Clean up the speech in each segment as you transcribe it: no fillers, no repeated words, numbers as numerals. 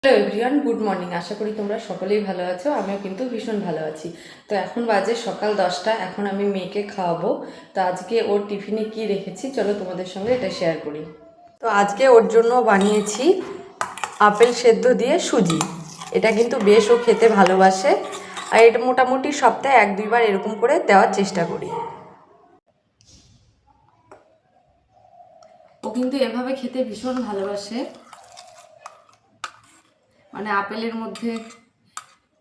Hello everyone, good morning. আশা করি তোমরা সকলেই ভালো আছো। আমিও কিন্তু ভীষণ ভালো আছি। তো এখন বাজে সকাল 10টা। এখন আমি মেয়েকে খাওয়াবো। তো আজকে ওর টিফিনে কি রেখেছি চলো তোমাদের সঙ্গে এটা শেয়ার করি। তো আজকে ওর জন্য বানিয়েছি আপেল সেদ্ধ দিয়ে সুজি। এটা কিন্তু বেশ ও খেতে ভালোবাসে, আর এটা মোটামুটি সপ্তাহে 1-2 বার এরকম করে দেওয়ার চেষ্টা করি। ও কিন্তু এভাবে খেতে ভীষণ ভালোবাসে। মানে আপেলের মধ্যে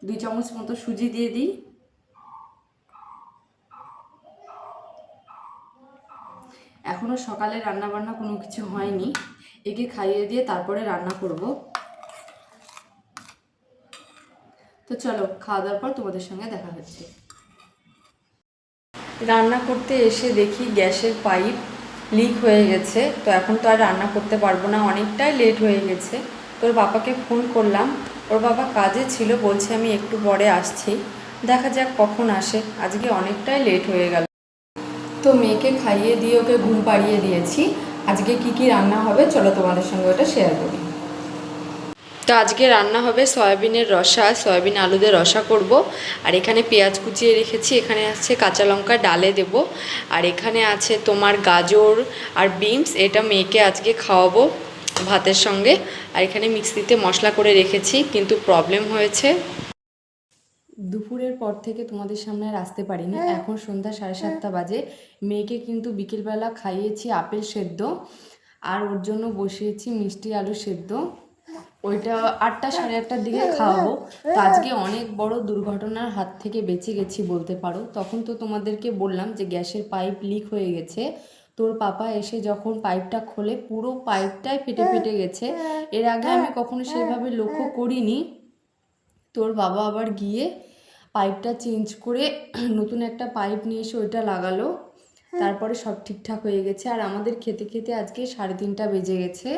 2 চামচ মতো সুজি দিয়ে দিই। এখনো সকালে রান্না বান্না কোনো কিছু হয়নি, একে খাইয়ে দিয়ে তারপরে রান্না করব। তো চলো, খাওয়া দাওয়ার পর তোমাদের সঙ্গে দেখা হচ্ছে। রান্না করতে এসে দেখি গ্যাসের পাইপ লিক হয়ে গেছে। তো এখন তো আর রান্না করতে পারবো না, অনেকটাই লেট হয়ে গেছে। তোর বাবাকে ফোন করলাম, ওর বাবা কাজে ছিল, বলছে আমি একটু পরে আসছি। দেখা যাক কখন আসে, আজকে অনেকটাই লেট হয়ে গেল। তো মেয়েকে খাইয়ে দিয়ে ওকে ঘুম পাড়িয়ে দিয়েছি। আজকে কি কি রান্না হবে চলো তোমাদের সঙ্গে ওটা শেয়ার করি। তো আজকে রান্না হবে সয়াবিনের রসা, সয়াবিন আলু দিয়ে রসা করব। আর এখানে পেঁয়াজ কুচিয়ে রেখেছি, এখানে আছে কাঁচা লঙ্কা ডালে দেব, আর এখানে আছে তোমার গাজর আর বিনস। এটা মেয়েকে আজকে খাওয়াবো ভাতের সঙ্গে। আর এখানে মিক্সিতে মশলা করে রেখেছি, কিন্তু প্রবলেম হয়েছে, দুপুরের পর থেকে তোমাদের সামনে আর আসতে পারিনি। এখন সন্ধ্যা 7:30 বাজে। মেয়েকে কিন্তু বিকেলবেলা খাইয়েছি আপেল সেদ্ধ, আর ওর জন্য বসিয়েছি মিষ্টি আলু সেদ্ধ। ওইটা 8টা 8:30টার দিকে খাওয়াবো। তো আজকে অনেক বড় দুর্ঘটনার হাত থেকে বেঁচে গেছি বলতে পারো। তখন তো তোমাদেরকে বললাম যে গ্যাসের পাইপ লিক হয়ে গেছে। তোর পাপা এসে যখন পাইপটা খোলে পুরো পাইপটাই ফেটে ফেটে গেছে। এর আগে আমি কখনো সেভাবে লক্ষ্য করিনি। তোর বাবা আবার গিয়ে পাইপটা চেঞ্জ করে নতুন একটা পাইপ নিয়ে এসে ওইটা লাগালো। তারপরে সব ঠিকঠাক হয়ে গেছে। আর আমাদের খেতে খেতে আজকে 3:30 বেজে গেছে।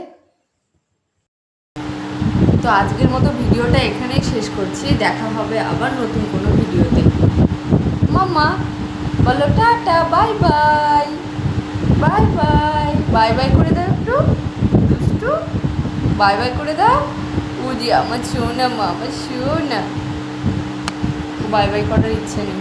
তো আজকের মতো ভিডিওটা এখানেই শেষ করছি। দেখা হবে আবার নতুন কোনো ভিডিওতে। মাম্মা বলো tata, bye bye. Bye bye, bye bye করে দাও একটু দুষ্টু, বাই বাই করে দাও। উজি আমার সোনা মা, আমার সোনা। বাই বাই করার ইচ্ছে নেই।